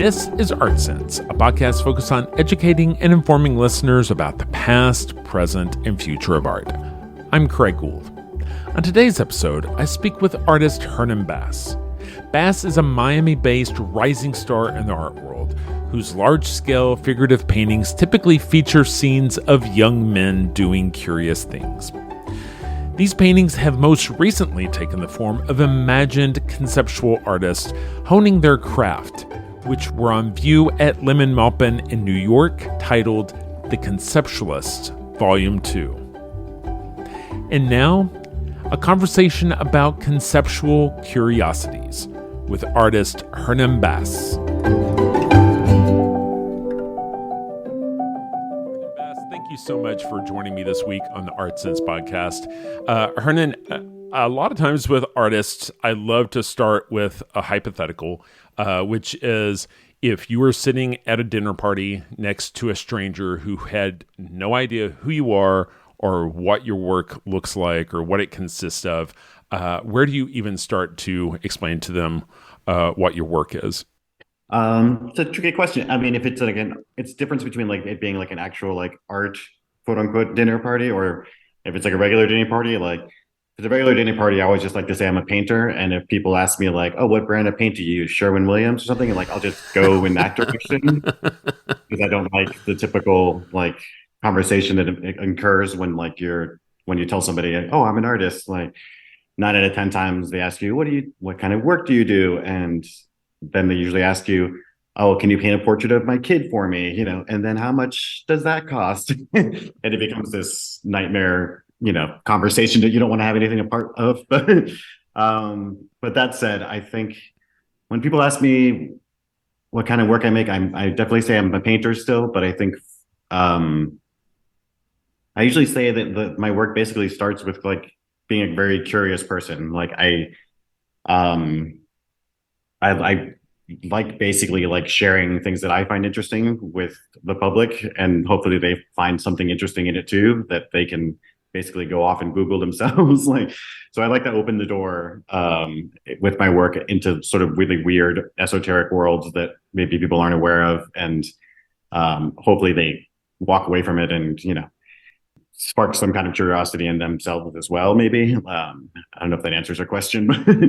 This is Art Sense, a podcast focused on educating and informing listeners about the past, present, and future of art. I'm Craig Gould. On today's episode, I speak with artist Hernan Bas. Bas is a Miami-based rising star in the art world, whose large-scale figurative paintings typically feature scenes of young men doing curious things. These paintings have most recently taken the form of imagined conceptual artists honing their craft, which were on view at Lehmann Maupin in New York, titled The Conceptualists, Volume 2. And now, a conversation about conceptual curiosities with artist Hernan Bas. Thank you so much for joining me this week on the Art Sense podcast. Hernan, a lot of times with artists, I love to start with a hypothetical, which is if you were sitting at a dinner party next to a stranger who had no idea who you are or what your work looks like or what it consists of, where do you even start to explain to them what your work is? It's a tricky question. I mean, if it's it's difference between like it being like an actual like art quote unquote dinner party, or if it's like a regular dinner party. Like if it's a regular dinner party, I always just like to say I'm a painter. And if people ask me like, oh, what brand of paint do you use? Sherwin-Williams or something, and like I'll just go in that direction because I don't like the typical like conversation that occurs when you tell somebody, oh, I'm an artist. Like 9 out of 10 times they ask you, what kind of work do you do? And then they usually ask you, oh, can you paint a portrait of my kid for me? And then how much does that cost? And it becomes this nightmare, conversation that you don't want to have anything a part of. But that said, I think when people ask me what kind of work I make, I definitely say I'm a painter still, but I think I usually say that my work basically starts with like being a very curious person. Like I like basically like sharing things that I find interesting with the public, and hopefully they find something interesting in it too that they can basically go off and Google themselves. So I like to open the door with my work into sort of really weird esoteric worlds that maybe people aren't aware of, and hopefully they walk away from it and spark some kind of curiosity in themselves as well, maybe. I don't know if that answers your question.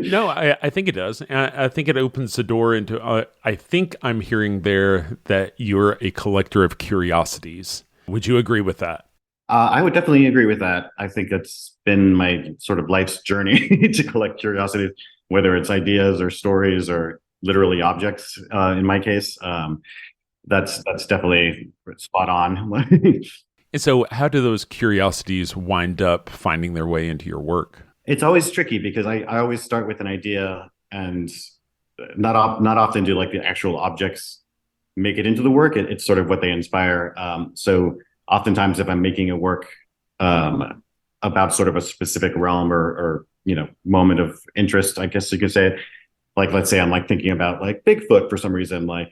No, I think it does. I think it opens the door into, I think I'm hearing there that you're a collector of curiosities. Would you agree with that? I would definitely agree with that. I think it's been my sort of life's journey to collect curiosities, whether it's ideas or stories or literally objects, in my case. That's definitely spot on. And so how do those curiosities wind up finding their way into your work? It's always tricky because I always start with an idea, and not often do like the actual objects make it into the work. It's sort of what they inspire. So oftentimes if I'm making a work about sort of a specific realm or moment of interest, I guess you could say, like let's say I'm like thinking about like Bigfoot for some reason, like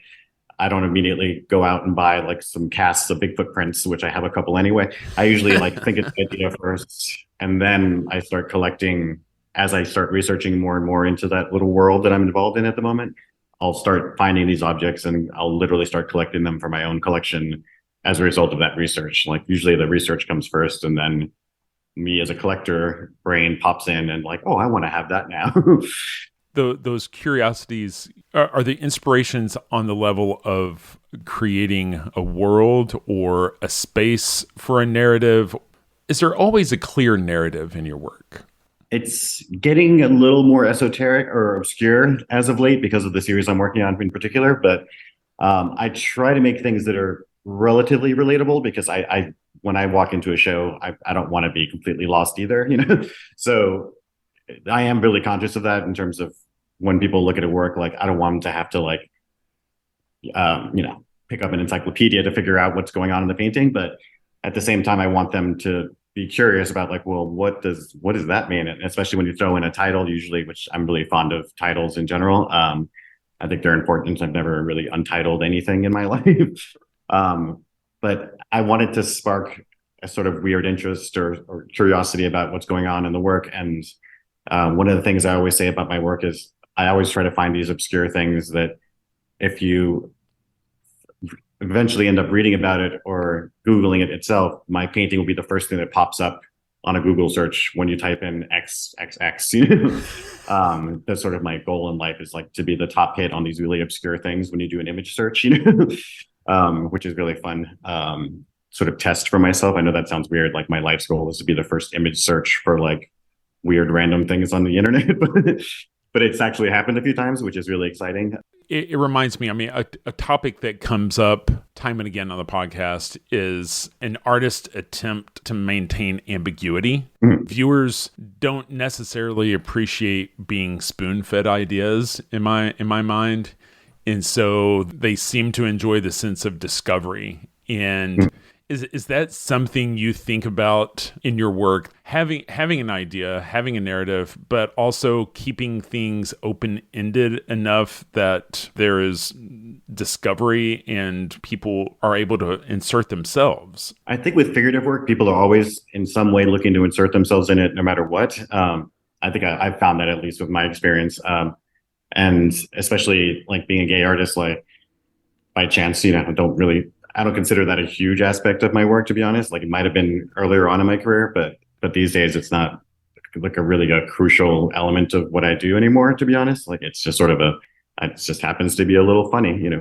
I don't immediately go out and buy like some casts of Bigfoot prints, which I have a couple anyway. I usually like think it's an idea first, and then I start collecting as I start researching more and more into that little world that I'm involved in at the moment. I'll start finding these objects and I'll literally start collecting them for my own collection as a result of that research. Like usually the research comes first, and then me as a collector brain pops in and like, oh, I want to have that now. Those curiosities, are the inspirations on the level of creating a world or a space for a narrative? Is there always a clear narrative in your work? It's getting a little more esoteric or obscure as of late because of the series I'm working on in particular. But I try to make things that are relatively relatable because I when I walk into a show, I don't want to be completely lost either, So I am really conscious of that in terms of when people look at a work, like I don't want them to have to like, pick up an encyclopedia to figure out what's going on in the painting. But at the same time, I want them to be curious about like, well, what does that mean? And especially when you throw in a title, usually, which I'm really fond of titles in general. I think they're important. I've never really untitled anything in my life. But I wanted to spark a sort of weird interest or curiosity about what's going on in the work. And one of the things I always say about my work is I always try to find these obscure things that if you eventually end up reading about it or Googling it itself, my painting will be the first thing that pops up on a Google search when you type in XXX. That's sort of my goal in life, is like to be the top hit on these really obscure things when you do an image search, which is really fun. Sort of test for myself. I know that sounds weird. Like my life's goal is to be the first image search for like weird random things on the internet, but it's actually happened a few times, which is really exciting. It reminds me, I mean, a topic that comes up time and again on the podcast is an artist's attempt to maintain ambiguity. Mm-hmm. Viewers don't necessarily appreciate being spoon-fed ideas in my mind. And so they seem to enjoy the sense of discovery. And mm-hmm. Is that something you think about in your work? Having an idea, having a narrative, but also keeping things open-ended enough that there is discovery and people are able to insert themselves? I think with figurative work, people are always in some way looking to insert themselves in it, no matter what. I think I've found that, at least with my experience. And especially like being a gay artist, like by chance, I don't consider that a huge aspect of my work, to be honest. Like it might have been earlier on in my career, but these days it's not like a crucial element of what I do anymore, to be honest. Like it's just sort of it just happens to be a little funny,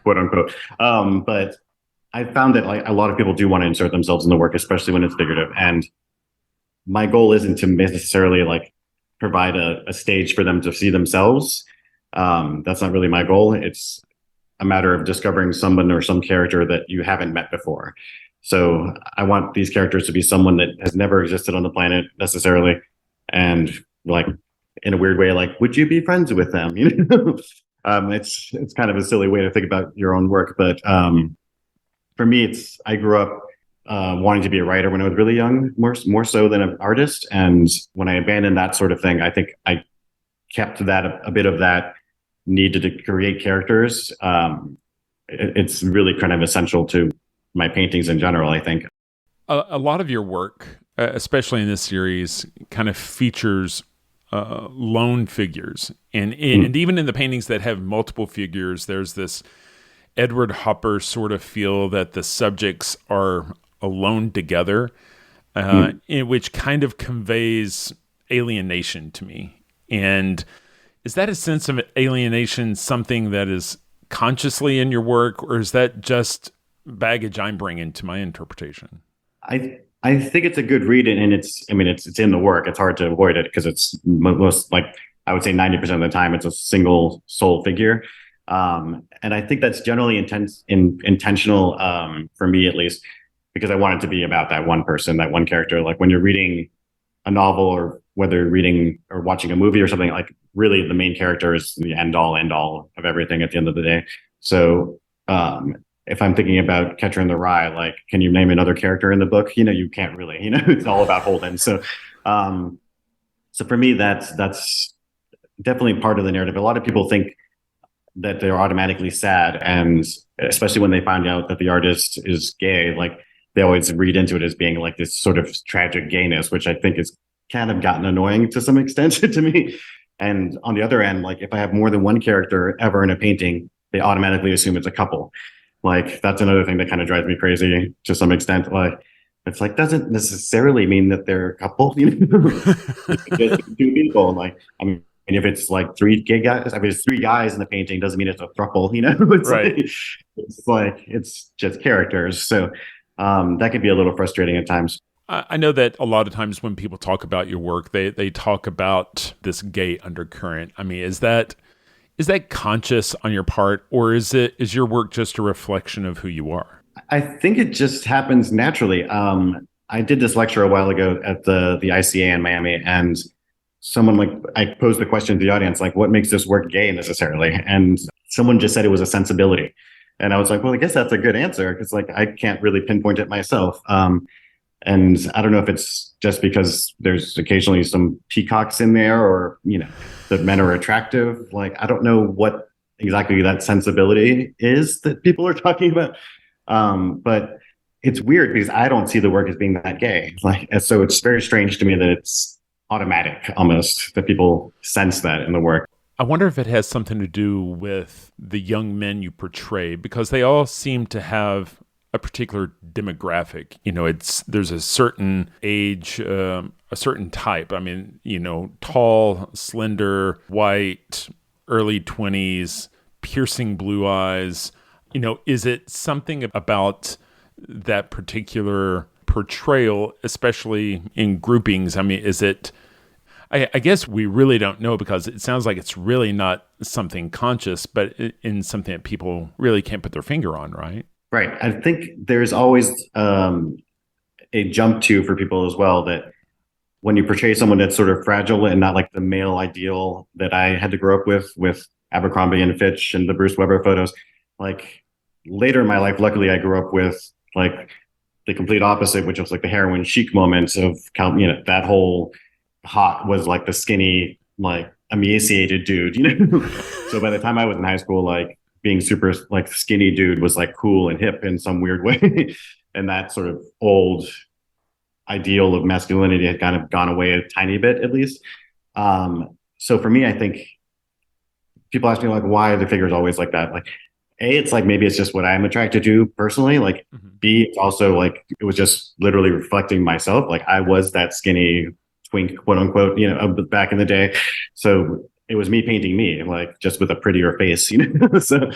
quote unquote. But I found that like a lot of people do want to insert themselves in the work, especially when it's figurative. And my goal isn't to necessarily like provide a stage for them to see themselves. That's not really my goal. It's a matter of discovering someone or some character that you haven't met before. So I want these characters to be someone that has never existed on the planet necessarily. And like, in a weird way, like, would you be friends with them? It's kind of a silly way to think about your own work. But for me, I grew up wanting to be a writer when I was really young, more so than an artist. And when I abandoned that sort of thing, I think I kept that a bit of that need to create characters. It's really kind of essential to my paintings in general, I think. A lot of your work, especially in this series, kind of features lone figures. And even in the paintings that have multiple figures, there's this Edward Hopper sort of feel that the subjects are alone together, which kind of conveys alienation to me. And is that a sense of alienation something that is consciously in your work, or is that just baggage I'm bringing to my interpretation? I think it's a good read, and it's in the work. It's hard to avoid it because it's most, like, I would say 90% of the time it's a single soul figure. And I think that's generally intentional for me, at least, because I want it to be about that one person, that one character. Like when you're reading a novel, or whether you're reading or watching a movie or something, like really the main character is the end all of everything at the end of the day. So if I'm thinking about Catcher in the Rye, like, can you name another character in the book? You can't really, it's all about Holden. So for me, that's definitely part of the narrative. A lot of people think that they're automatically sad, and especially when they find out that the artist is gay, like they always read into it as being like this sort of tragic gayness, which I think is kind of gotten annoying to some extent to me. And on the other end, like if I have more than one character ever in a painting, they automatically assume it's a couple. Like that's another thing that kind of drives me crazy to some extent. Like it's like, doesn't necessarily mean that they're a couple, It's just two people. Like, I mean, if it's like three gay guys, I mean, it's three guys in the painting, doesn't mean it's a throuple, It's right. It's just characters. So that could be a little frustrating at times. I know that a lot of times when people talk about your work, they talk about this gay undercurrent. I mean, is that conscious on your part, or is your work just a reflection of who you are? I think it just happens naturally. I did this lecture a while ago at the ICA in Miami, and someone, I posed the question to the audience, like, what makes this work gay necessarily? And someone just said it was a sensibility. And I was like, well, I guess that's a good answer, because like I can't really pinpoint it myself. And I don't know if it's just because there's occasionally some peacocks in there, or, that men are attractive. Like, I don't know what exactly that sensibility is that people are talking about. But it's weird because I don't see the work as being that gay. So it's very strange to me that it's automatic almost, that people sense that in the work. I wonder if it has something to do with the young men you portray, because they all seem to have a particular demographic. There's a certain age, a certain type. I mean, tall, slender, white, early 20s, piercing blue eyes. Is it something about that particular portrayal, especially in groupings? I mean, is it, I guess we really don't know, because it sounds like it's really not something conscious, but in something that people really can't put their finger on, right? Right. I think there's always a jump to for people as well, that when you portray someone that's sort of fragile and not like the male ideal that I had to grow up with Abercrombie and Fitch and the Bruce Weber photos, like later in my life, luckily I grew up with like the complete opposite, which was like the heroin chic moments of, that whole hot was like the skinny, like emaciated dude, So by the time I was in high school, like being super like skinny dude was like cool and hip in some weird way. And that sort of old ideal of masculinity had kind of gone away a tiny bit, at least. So for me, I think people ask me like, why the figure is always like that? Like, A, it's like, maybe it's just what I'm attracted to personally. Like, B, it's also like, it was just literally reflecting myself. Like I was that skinny twink, quote unquote, back in the day. So it was me painting me, like just with a prettier face, So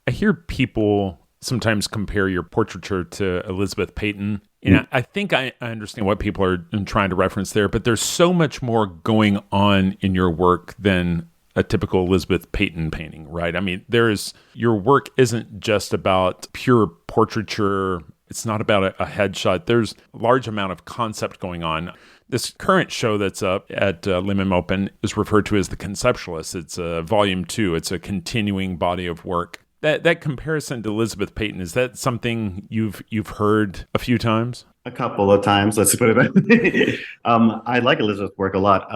I hear people sometimes compare your portraiture to Elizabeth Peyton. I think I understand what people are trying to reference there, but there's so much more going on in your work than a typical Elizabeth Peyton painting, right? I mean, your work isn't just about pure portraiture. It's not about a headshot. There's a large amount of concept going on. This current show that's up at Lehmann Maupin is referred to as the Conceptualists. It's volume 2. It's a continuing body of work. That comparison to Elizabeth Peyton, is that something you've heard a few times? A couple of times, let's put it that way. I like Elizabeth's work a lot.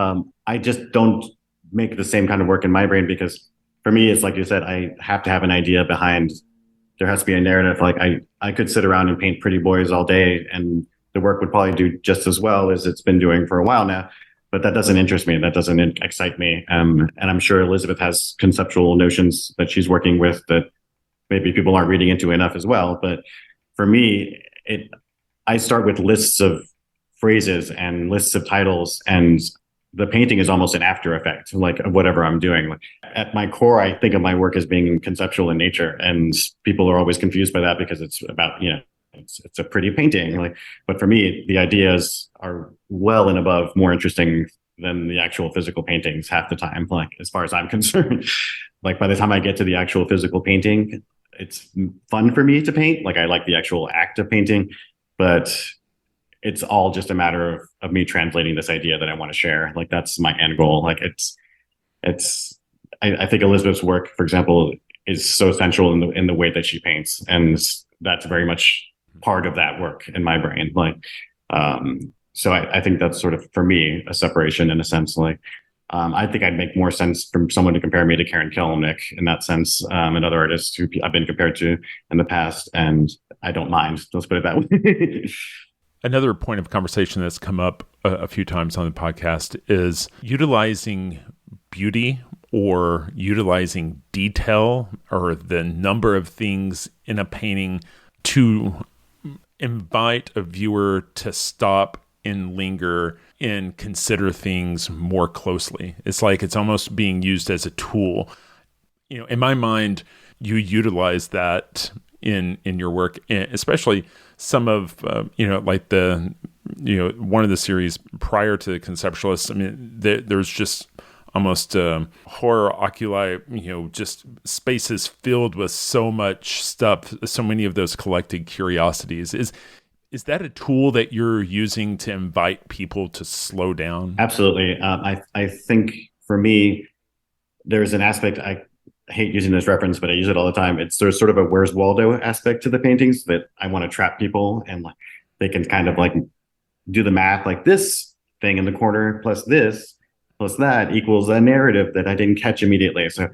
I just don't make the same kind of work in my brain, because for me, it's like you said, I have to have an idea behind. There has to be a narrative. Like I could sit around and paint pretty boys all day, and the work would probably do just as well as it's been doing for a while now. But that doesn't interest me. That doesn't excite me. And I'm sure Elizabeth has conceptual notions that she's working with that maybe people aren't reading into enough as well. But for me, I start with lists of phrases and lists of titles, and the painting is almost an after effect, like of whatever I'm doing. Like at my core, I think of my work as being conceptual in nature, and people are always confused by that, because it's about, it's a pretty painting. Like, but for me, the ideas are well and above more interesting than the actual physical paintings half the time. Like, as far as I'm concerned, like by the time I get to the actual physical painting, it's fun for me to paint. Like I like the actual act of painting, but it's all just a matter of me translating this idea that I want to share. Like that's my end goal. Like I think Elizabeth's work, for example, is so essential in the way that she paints, and that's very much part of that work in my brain. Like, so I think that's sort of for me a separation in a sense. Like, I think I'd make more sense from someone to compare me to Karen Kilnick in that sense, another artist who I've been compared to in the past, and I don't mind. Let's put it that way. Another point of conversation that's come up a few times on the podcast is utilizing beauty or utilizing detail or the number of things in a painting to invite a viewer to stop and linger and consider things more closely. It's like it's almost being used as a tool. In my mind, you utilize that in your work, especially some of like the one of the series prior to the Conceptualists. I mean, there's just almost horror oculi, just spaces filled with so much stuff, so many of those collected curiosities. Is that a tool that you're using to invite people to slow down? Absolutely. I think for me, there's an aspect, I hate using this reference, but I use it all the time. There's sort of a Where's Waldo aspect to the paintings that I want to trap people, and like they can kind of like do the math, like this thing in the corner plus this plus that equals a narrative that I didn't catch immediately. So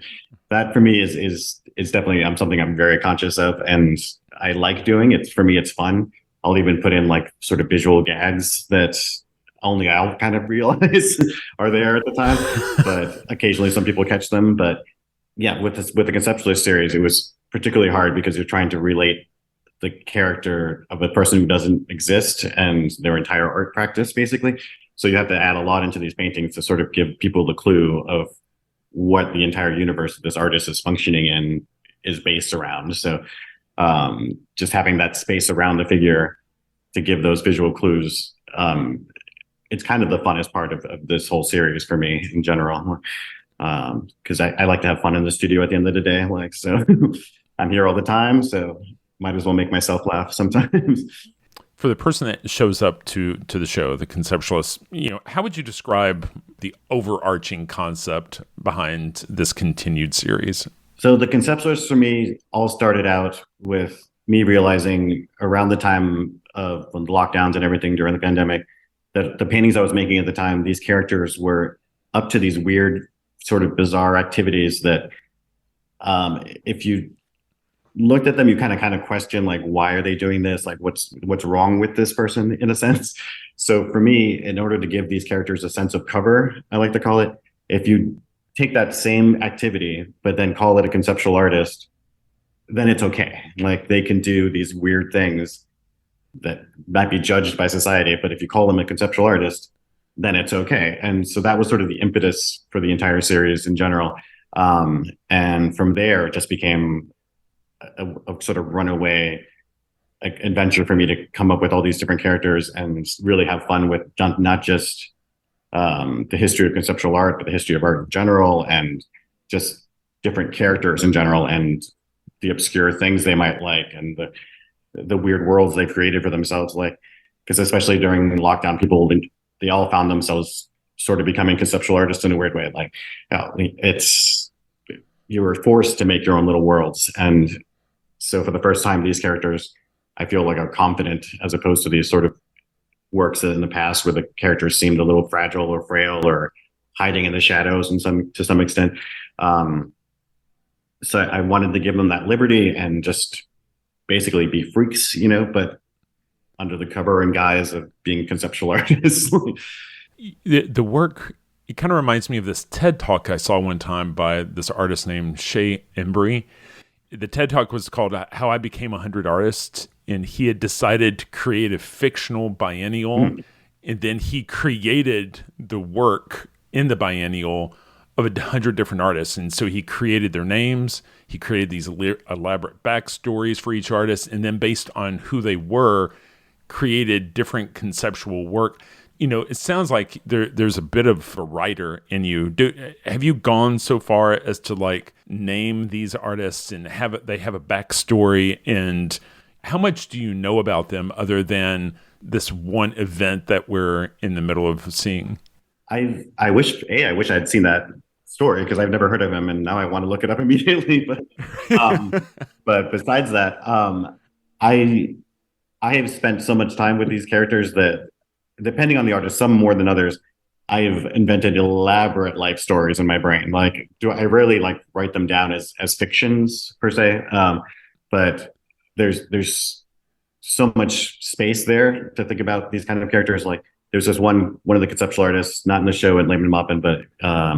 that for me is definitely something I'm very conscious of, and I like doing. For me, it's fun. I'll even put in like sort of visual gags that only I'll kind of realize are there at the time, but occasionally some people catch them. But yeah, with the Conceptualist series, it was particularly hard because you're trying to relate the character of a person who doesn't exist and their entire art practice, basically. So you have to add a lot into these paintings to sort of give people the clue of what the entire universe that this artist is functioning in is based around. So just having that space around the figure to give those visual clues, it's kind of the funnest part of this whole series for me in general. Because I like to have fun in the studio at the end of the day. Like, so I'm here all the time, so might as well make myself laugh sometimes. For the person that shows up to the show, the Conceptualists, how would you describe the overarching concept behind this continued series? So the Conceptualists for me all started out with me realizing around the time of when the lockdowns and everything during the pandemic, that the paintings I was making at the time, these characters were up to these weird, sort of bizarre activities that if you looked at them, you kind of question, like, why are they doing this? Like, what's wrong with this person, in a sense? So for me, in order to give these characters a sense of cover, I like to call it, if you take that same activity, but then call it a conceptual artist, then it's okay. Like, they can do these weird things that might be judged by society, but if you call them a conceptual artist, then it's okay. And so that was sort of the impetus for the entire series in general. And from there, it just became a sort of runaway adventure for me to come up with all these different characters and really have fun with not just the history of conceptual art, but the history of art in general, and just different characters in general, and the obscure things they might like, and the weird worlds they've created for themselves. Like, because especially during lockdown, people, they all found themselves sort of becoming conceptual artists in a weird way. Like, you were forced to make your own little worlds. And so for the first time, these characters, I feel like, are confident, as opposed to these sort of works that in the past where the characters seemed a little fragile or frail or hiding in the shadows to some extent. So I wanted to give them that liberty and just basically be freaks, but under the cover and guise of being conceptual artists. The work, it kind of reminds me of this TED Talk I saw one time by this artist named Shea Embry. The TED Talk was called How I Became 100 Artists, and he had decided to create a fictional biennial, and then he created the work in the biennial of 100 different artists. And so he created their names, he created these elaborate backstories for each artist, and then based on who they were, created different conceptual work. It sounds like there's a bit of a writer in you. Have you gone so far as to like name these artists and they have a backstory? And how much do you know about them other than this one event that we're in the middle of seeing? I wish I'd seen that story, because I've never heard of him, and now I want to look it up immediately. But besides that, I have spent so much time with these characters that, depending on the artist, some more than others, I've invented elaborate life stories in my brain. Like, I rarely like write them down as fictions per se, but there's so much space there to think about these kind of characters. Like, there's this one of the conceptual artists, not in the show at Lehmann Maupin, but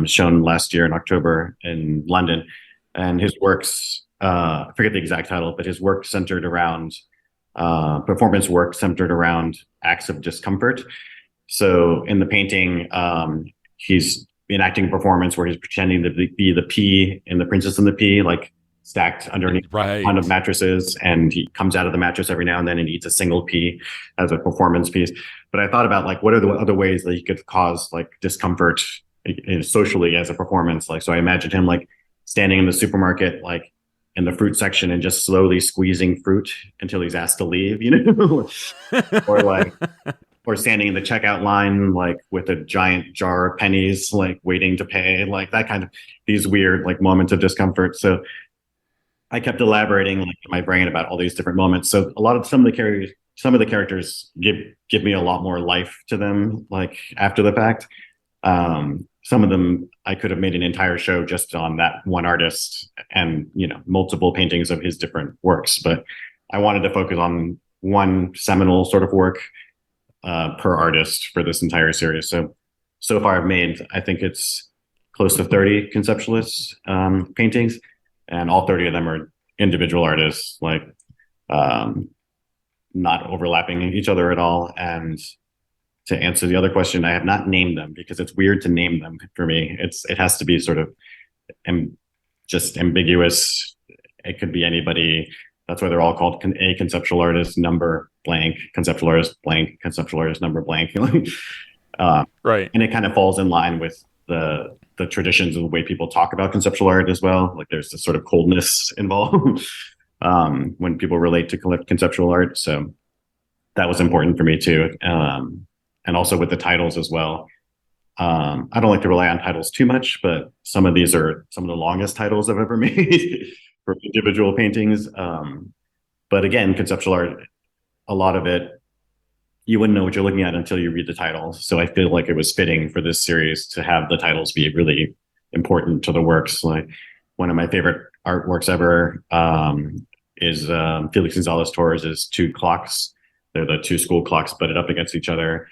shown last year in October in London, and his works, I forget the exact title, but his work centered around performance work centered around acts of discomfort. So in the painting, he's enacting a performance where he's pretending to be the pea in The Princess and the Pea, like stacked underneath a ton of mattresses, and he comes out of the mattress every now and then and eats a single pea as a performance piece. But I thought about, like, what are the other ways that he could cause like discomfort socially as a performance? Like, so I imagined him like standing in the supermarket, like in the fruit section, and just slowly squeezing fruit until he's asked to leave, or standing in the checkout line, like with a giant jar of pennies, like waiting to pay, like that kind of, these weird like moments of discomfort. So I kept elaborating like in my brain about all these different moments. So some of the characters give me a lot more life to them, like after the fact. Some of them I could have made an entire show just on that one artist and, multiple paintings of his different works. But I wanted to focus on one seminal sort of work per artist for this entire series. So far I've made, I think it's close to 30 conceptualists paintings, and all 30 of them are individual artists, like not overlapping each other at all. And to answer the other question, I have not named them because it's weird to name them for me. It has to be sort of just ambiguous. It could be anybody. That's why they're all called a conceptual artist, number blank, conceptual artist blank, conceptual artist number blank. Right. And it kind of falls in line with the traditions of the way people talk about conceptual art as well. Like there's this sort of coldness involved when people relate to conceptual art. So that was important for me too. And also with the titles as well. I don't like to rely on titles too much, but some of these are some of the longest titles I've ever made for individual paintings. But again, conceptual art, a lot of it, you wouldn't know what you're looking at until you read the titles. So I feel like it was fitting for this series to have the titles be really important to the works. Like one of my favorite artworks ever is Felix Gonzalez Torres' two clocks. They're the two school clocks butted up against each other.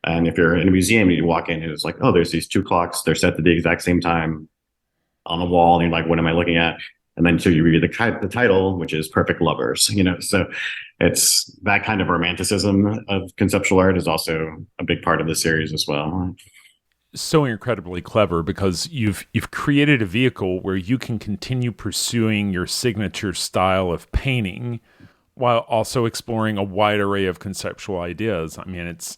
And if you're in a museum and you walk in and it's like, oh, there's these two clocks. They're set to the exact same time on a wall. And you're like, what am I looking at? And then so you read the title, which is Perfect Lovers, so it's that kind of romanticism of conceptual art is also a big part of the series as well. So incredibly clever because you've created a vehicle where you can continue pursuing your signature style of painting while also exploring a wide array of conceptual ideas. I mean, it's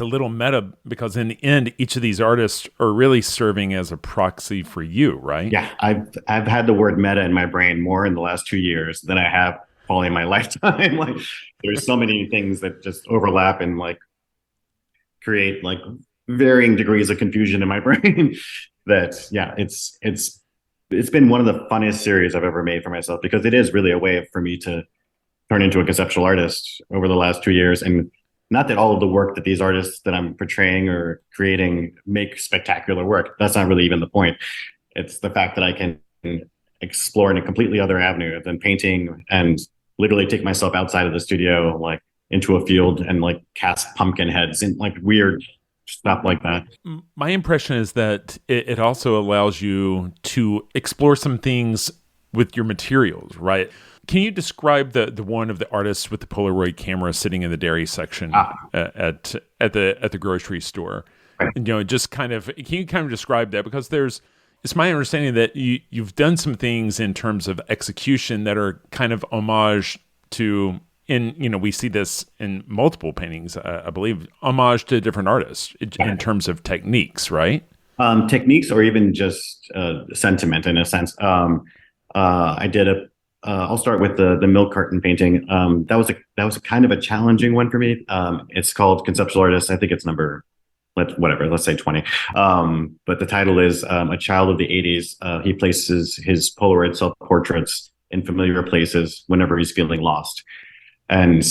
a little meta because in the end, each of these artists are really serving as a proxy for you, right? Yeah, I've had the word meta in my brain more in the last 2 years than I have probably in my lifetime. Like there's so many things that just overlap and like create like varying degrees of confusion in my brain. That yeah, it's been one of the funniest series I've ever made for myself because it is really a way for me to turn into a conceptual artist over the last 2 years. And not that all of the work that these artists that I'm portraying or creating make spectacular work. That's not really even the point. It's the fact that I can explore in a completely other avenue than painting and literally take myself outside of the studio, like into a field and like cast pumpkin heads and like weird stuff like that. My impression is that it also allows you to explore some things with your materials, right? Can you describe the one of the artists with the Polaroid camera sitting in the dairy section at the grocery store? Right. And, just kind of, can you kind of describe that? Because it's my understanding that you've done some things in terms of execution that are kind of homage to, we see this in multiple paintings, I believe, homage to different artists in terms of techniques, right? Techniques or even just sentiment in a sense. I did I'll start with the milk carton painting. That was a kind of a challenging one for me. It's called Conceptual Artist. I think it's number, let's say 20. But the title is A Child of the 80s. He places his Polaroid self-portraits in familiar places whenever he's feeling lost. And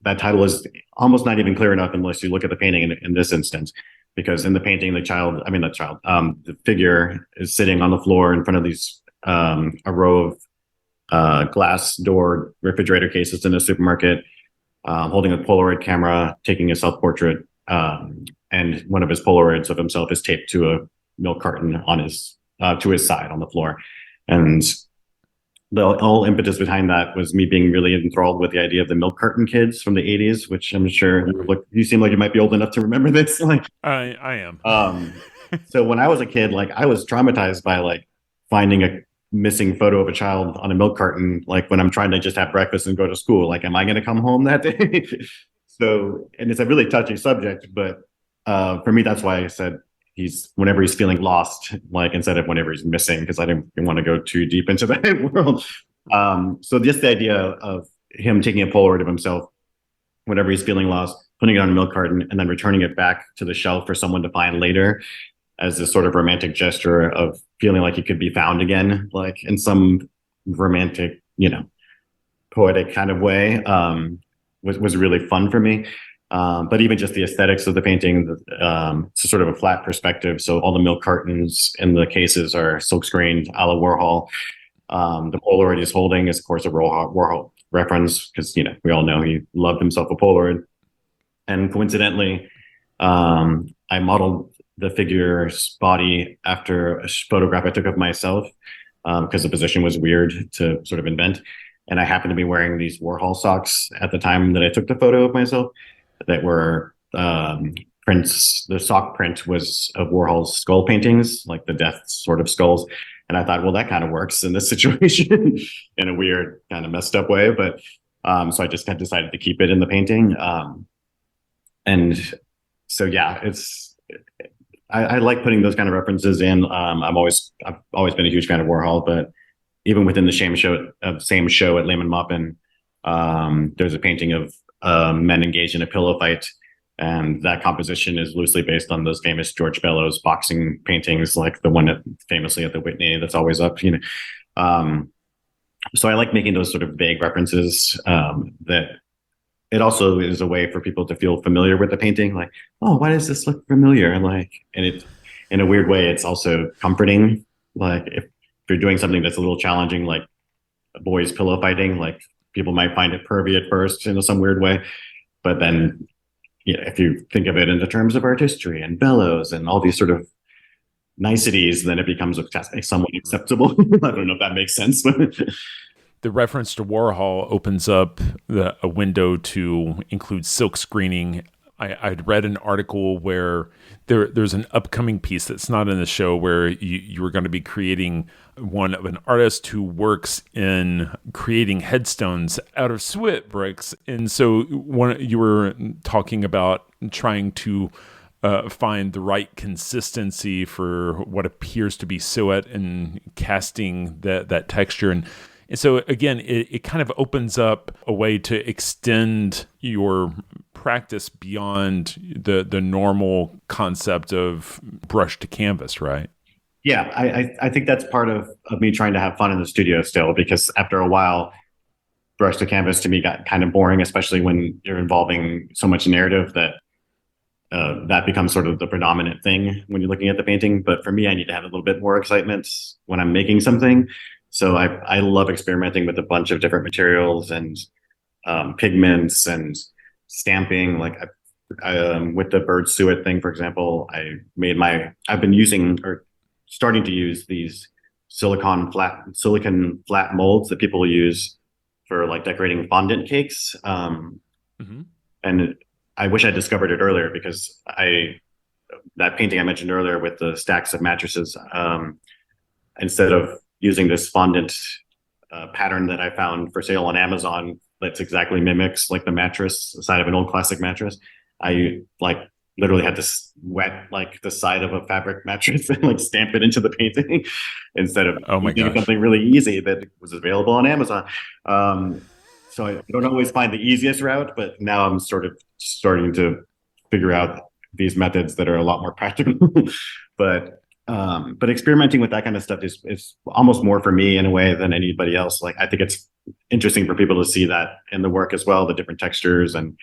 that title is almost not even clear enough unless you look at the painting in this instance. Because in the painting, the figure is sitting on the floor in front of these a row of glass door refrigerator cases in a supermarket, holding a Polaroid camera, taking a self-portrait, and one of his Polaroids of himself is taped to a milk carton on to his side on the floor. And the whole impetus behind that was me being really enthralled with the idea of the milk carton kids from the 80s, which I'm sure you seem like you might be old enough to remember this. I am. So when I was a kid, I was traumatized by finding a missing photo of a child on a milk carton, when I'm trying to just have breakfast and go to school. Am I going to come home that day? So, and it's a really touchy subject, but for me, that's why I said whenever he's feeling lost, instead of whenever he's missing, because I didn't want to go too deep into that world. So just the idea of him taking a Polaroid of himself whenever he's feeling lost, putting it on a milk carton, and then returning it back to the shelf for someone to find later as this sort of romantic gesture of feeling like he could be found again, in some romantic, poetic kind of way, was really fun for me. But even just the aesthetics of the painting, it's sort of a flat perspective. So all the milk cartons in the cases are silk screened a la Warhol. The Polaroid he's holding is, of course, a Warhol reference because, we all know he loved himself a Polaroid. And coincidentally, I modeled the figure's body after a photograph I took of myself because the position was weird to sort of invent. And I happened to be wearing these Warhol socks at the time that I took the photo of myself that were prints. The sock print was of Warhol's skull paintings, like the death sort of skulls. And I thought, well, that kind of works in this situation in a weird, kind of messed up way. But so I just had decided to keep it in the painting. And so, yeah, I like putting those kind of references in. I've always been a huge fan of Warhol, but even within the same show at Lehmann Maupin, there's a painting of men engaged in a pillow fight, and that composition is loosely based on those famous George Bellows boxing paintings, like the one famously at the Whitney that's always up. So I like making those sort of vague references that. It also is a way for people to feel familiar with the painting. Like, oh, why does this look familiar? And it, in a weird way, it's also comforting. Like if you're doing something that's a little challenging, like boys pillow fighting, like people might find it pervy at first in some weird way. But then, if you think of it in the terms of art history and Bellows and all these sort of niceties, then it becomes somewhat acceptable. I don't know if that makes sense, but the reference to Warhol opens up a window to include silk screening. I'd read an article where there's an upcoming piece that's not in the show where you were going to be creating one of an artist who works in creating headstones out of suet bricks. And so you were talking about trying to find the right consistency for what appears to be suet and casting that texture. And so, again, it kind of opens up a way to extend your practice beyond the normal concept of brush to canvas, right? Yeah, I think that's part of me trying to have fun in the studio still, because after a while, brush to canvas to me got kind of boring, especially when you're involving so much narrative that becomes sort of the predominant thing when you're looking at the painting. But for me, I need to have a little bit more excitement when I'm making something. So I love experimenting with a bunch of different materials and pigments and stamping. Like with the bird suet thing, for example, I've been using or starting to use these silicon flat molds that people use for like decorating fondant cakes. And I wish I discovered it earlier, because that painting I mentioned earlier with the stacks of mattresses, instead of using this fondant pattern that I found for sale on Amazon that's exactly mimics like the mattress, the side of an old classic mattress, I like literally had to wet like the side of a fabric mattress and like stamp it into the painting instead of using something really easy that was available on Amazon. So I don't always find the easiest route, but now I'm sort of starting to figure out these methods that are a lot more practical. But experimenting with that kind of stuff is almost more for me in a way than anybody else. Like, I think it's interesting for people to see that in the work as well, the different textures and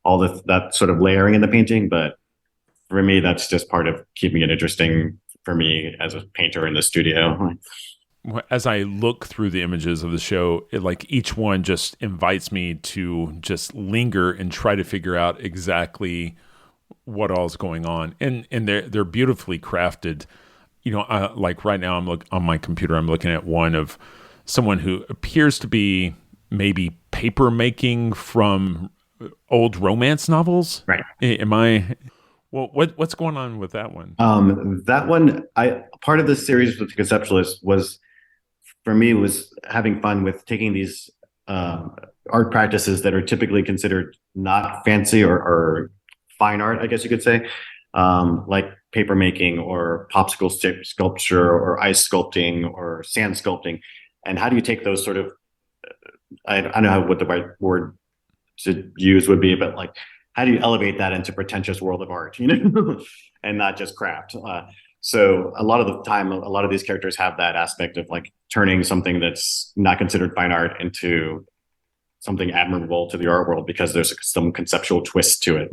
all that sort of layering in the painting. But for me, that's just part of keeping it interesting for me as a painter in the studio. As I look through the images of the show, each one just invites me to just linger and try to figure out exactly what all's going on. And they're beautifully crafted. Like right now I'm on my computer, I'm looking at one of someone who appears to be maybe paper making from old romance novels. Right. Am I... Well, what's going on with that one? That one, part of the series with the Conceptualists was having fun with taking these art practices that are typically considered not fancy or fine art, I guess you could say, like paper making or popsicle stick sculpture or ice sculpting or sand sculpting. And how do you take those sort of, I don't know what the right word to use would be, but like, how do you elevate that into pretentious world of art, and not just craft? So a lot of the time, a lot of these characters have that aspect of like turning something that's not considered fine art into something admirable to the art world because there's some conceptual twist to it.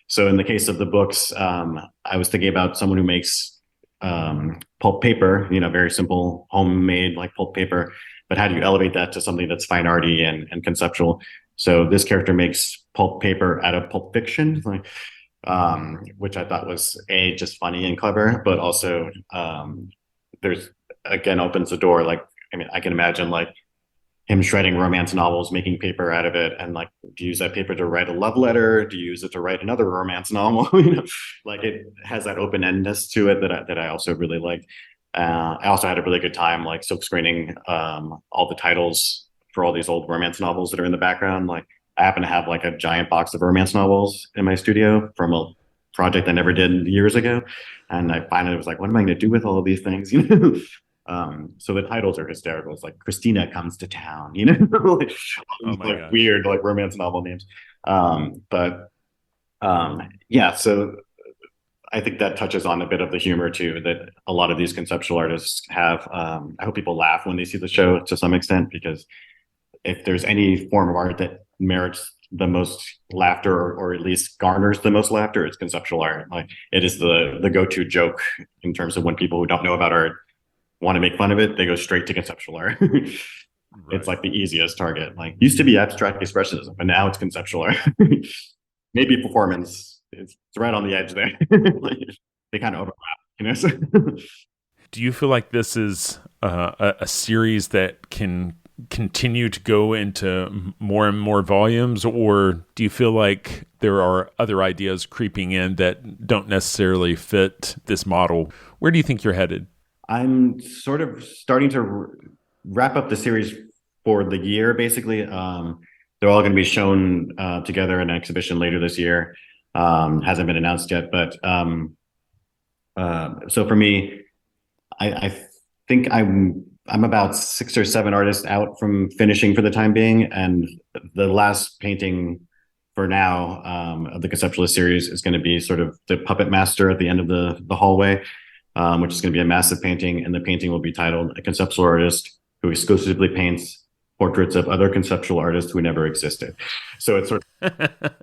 So in the case of the books, I was thinking about someone who makes pulp paper, very simple homemade like pulp paper, but how do you elevate that to something that's fine arty and conceptual? So this character makes pulp paper out of Pulp Fiction, like, which I thought was just funny and clever, but also there's again opens the door. Like, I mean, I can imagine like him shredding romance novels, making paper out of it, and like, do you use that paper to write a love letter? Do you use it to write another romance novel? Like it has that open endedness to it that I also really liked. I also had a really good time like silk screening all the titles for all these old romance novels that are in the background. Like I happen to have like a giant box of romance novels in my studio from a project I never did years ago, and I finally was like, what am I going to do with all of these things? So the titles are hysterical. It's like Christina Comes to Town, like, Oh my like gosh. weird like romance novel names. But yeah, so I think that touches on a bit of the humor too that a lot of these conceptual artists have. I hope people laugh when they see the show to some extent, because if there's any form of art that merits the most laughter, or at least garners the most laughter, it's conceptual art. Like it is the go-to joke in terms of when people who don't know about art want to make fun of it, they go straight to conceptual art. It's Right. like the easiest target. Like used to be abstract expressionism, but now it's conceptual art. Maybe performance. It's right on the edge there. Like, they kind of overlap. So. Do you feel like this is a series that can continue to go into more and more volumes, or do you feel like there are other ideas creeping in that don't necessarily fit this model? Where do you think you're headed? I'm sort of starting to wrap up the series for the year, basically. They're all going to be shown together in an exhibition later this year. Hasn't been announced yet, but so for me, I think I'm about 6 or 7 artists out from finishing for the time being, and the last painting for now of the Conceptualist series is going to be sort of the Puppet Master at the end of the hallway, which is going to be a massive painting, and the painting will be titled "A Conceptual Artist Who Exclusively Paints Portraits of Other Conceptual Artists Who Never Existed." So it's sort of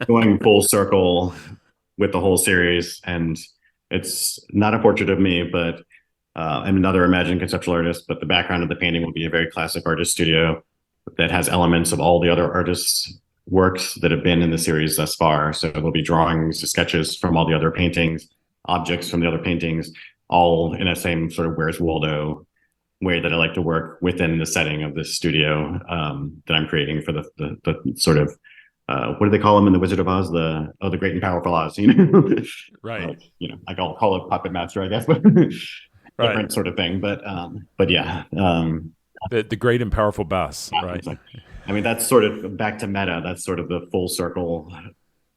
going full circle with the whole series, and it's not a portrait of me, but I'm another imagined conceptual artist, but the background of the painting will be a very classic artist studio that has elements of all the other artists' works that have been in the series thus far. So there'll be drawings, sketches from all the other paintings, objects from the other paintings, all in a same sort of Where's Waldo way that I like to work within the setting of this studio that I'm creating for the sort of what do they call them in the Wizard of Oz? The Great and Powerful Oz, Right. I'll call it Puppet Master, I guess, but Right. different sort of thing. But yeah, The great and powerful Bas, right? I mean that's sort of back to meta. That's sort of the full circle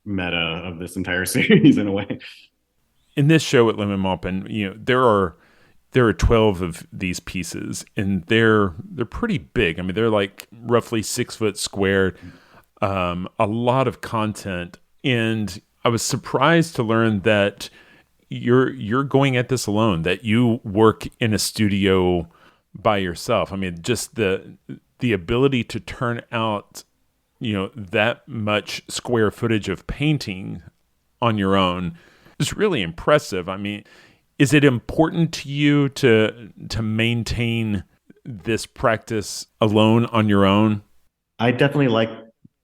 meta of this entire series in a way. In this show at Lehmann Maupin, there are 12 of these pieces, and they're pretty big. I mean, they're like roughly 6 foot squared. A lot of content, and I was surprised to learn that you're going at this alone. That you work in a studio by yourself. I mean, just the ability to turn out that much square footage of painting on your own is really impressive. I mean, is it important to you to maintain this practice alone on your own? I definitely like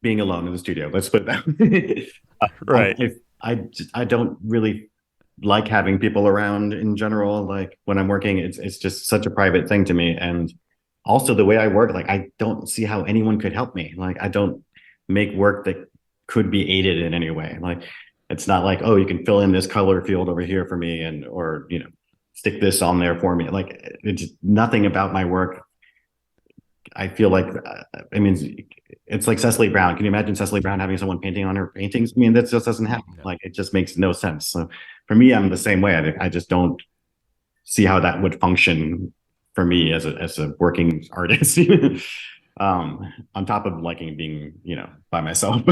being alone in the studio. Let's put it that way. Right. I don't really like having people around in general. Like when I'm working, it's just such a private thing to me. And also the way I work, like I don't see how anyone could help me. Like I don't make work that could be aided in any way. Like it's not like, oh, you can fill in this color field over here for me, and or stick this on there for me. Like it's nothing about my work. I feel like, I mean, it's like Cecily Brown. Can you imagine Cecily Brown having someone painting on her paintings? I mean, that just doesn't happen. No. Like, it just makes no sense. So for me, I'm the same way. I just don't see how that would function for me as a working artist. On top of liking being, by myself.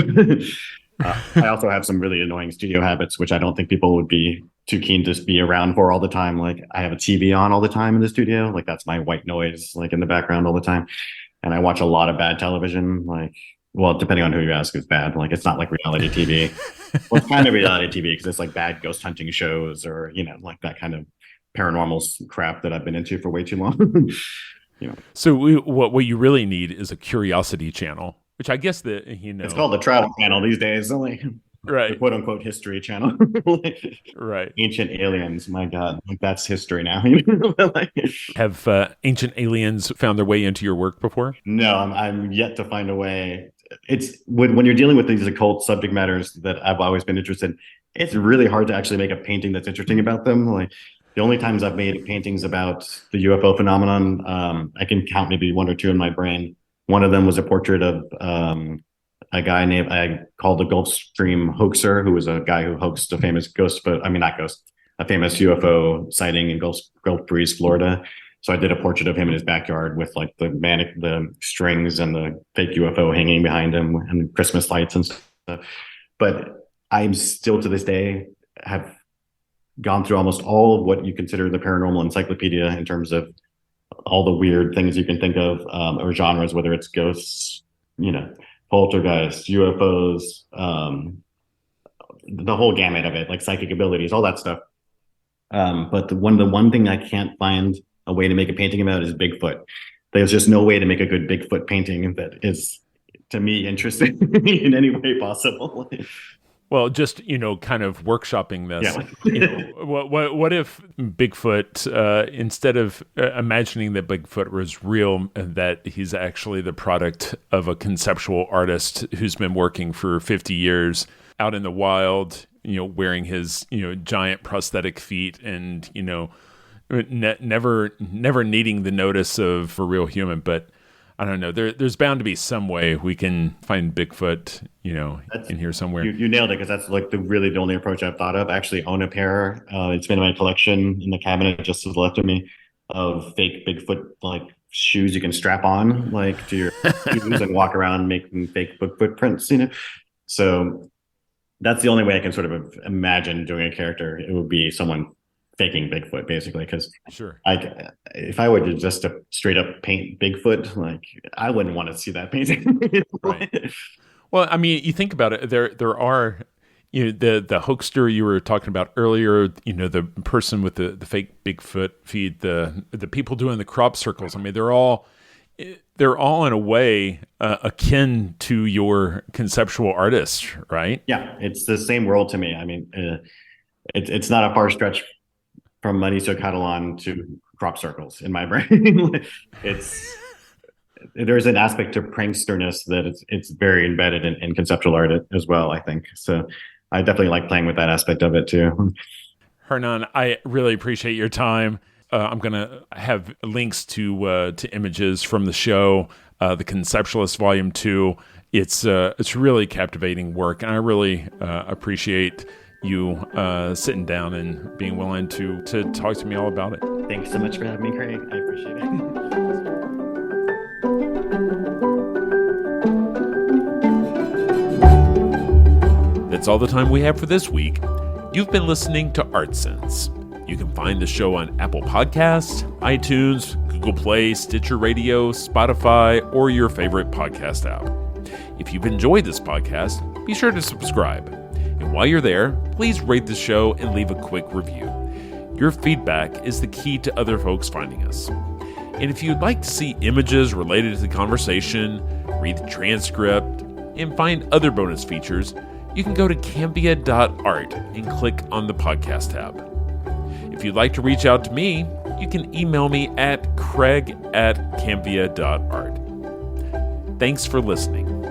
I also have some really annoying studio habits, which I don't think people would be too keen to be around for all the time. Like I have a TV on all the time in the studio. Like that's my white noise, like in the background all the time. And I watch a lot of bad television. Like, well, depending on who you ask is bad. Like it's not like reality TV. Well, it's kind of reality TV because it's like bad ghost hunting shows or, like that kind of paranormal crap that I've been into for way too long. So what you really need is a curiosity channel. which I guess It's called the Travel Channel these days, like the right, quote unquote history channel. right. Ancient aliens, my God, like that's history now. Like, Have ancient aliens found their way into your work before? no, I'm yet to find a way. It's when you're dealing with these occult subject matters that I've always been interested in, it's really hard to actually make a painting that's interesting about them. Like the only times I've made paintings about the UFO phenomenon, I can count maybe one or two in my brain. One of them was a portrait of a guy named I called the Gulfstream hoaxer, who was a guy who hoaxed a famous ghost, but I mean not ghost, a famous UFO sighting in Gulf Breeze, Florida. So I did a portrait of him in his backyard with like the strings and the fake UFO hanging behind him and Christmas lights and stuff. But I'm still to this day have gone through almost all of what you consider the paranormal encyclopedia in terms of all the weird things you can think of, or genres, whether it's ghosts, poltergeists, UFOs, the whole gamut of it, like psychic abilities, all that stuff. But the one thing I can't find a way to make a painting about is Bigfoot. There's just no way to make a good Bigfoot painting that is, to me, interesting in any way possible. Well, just kind of workshopping this. Yeah. What if Bigfoot, instead of imagining that Bigfoot was real, that he's actually the product of a conceptual artist who's been working for 50 years out in the wild, wearing his giant prosthetic feet, and never needing the notice of a real human, but. I don't know. There's bound to be some way we can find Bigfoot, in here somewhere. You nailed it, because that's like the only approach I've thought of. I actually own a pair. It's been in my collection in the cabinet just to the left of me of fake Bigfoot like shoes you can strap on like to your shoes and walk around making fake Bigfoot prints. So that's the only way I can sort of imagine doing a character. It would be someone faking Bigfoot, basically, because sure, if I were to just to straight up paint Bigfoot, like I wouldn't want to see that painting. Right. Well, I mean, you think about it. There are, the hoaxer you were talking about earlier. The person with the fake Bigfoot feed, the people doing the crop circles. I mean, they're all in a way akin to your conceptual artist, right? Yeah, it's the same world to me. I mean, it's not a far stretch from Mauricio Catalan to crop circles in my brain. There's an aspect to pranksterness that it's very embedded in conceptual art as well, I think. So I definitely like playing with that aspect of it too. Hernan, I really appreciate your time. I'm going to have links to images from the show, the Conceptualists Volume 2. It's really captivating work, and I really appreciate you sitting down and being willing to talk to me all about it. Thanks so much for having me, Craig. I appreciate it. That's all the time we have for this week. You've been listening to Art Sense. You can find the show on Apple Podcasts, iTunes, Google Play, Stitcher Radio, Spotify, or your favorite podcast app. If you've enjoyed this podcast, be sure to subscribe. And while you're there, please rate the show and leave a quick review. Your feedback is the key to other folks finding us. And if you'd like to see images related to the conversation, read the transcript, and find other bonus features, you can go to cambia.art and click on the podcast tab. If you'd like to reach out to me, you can email me at craig@cambia.art. Thanks for listening.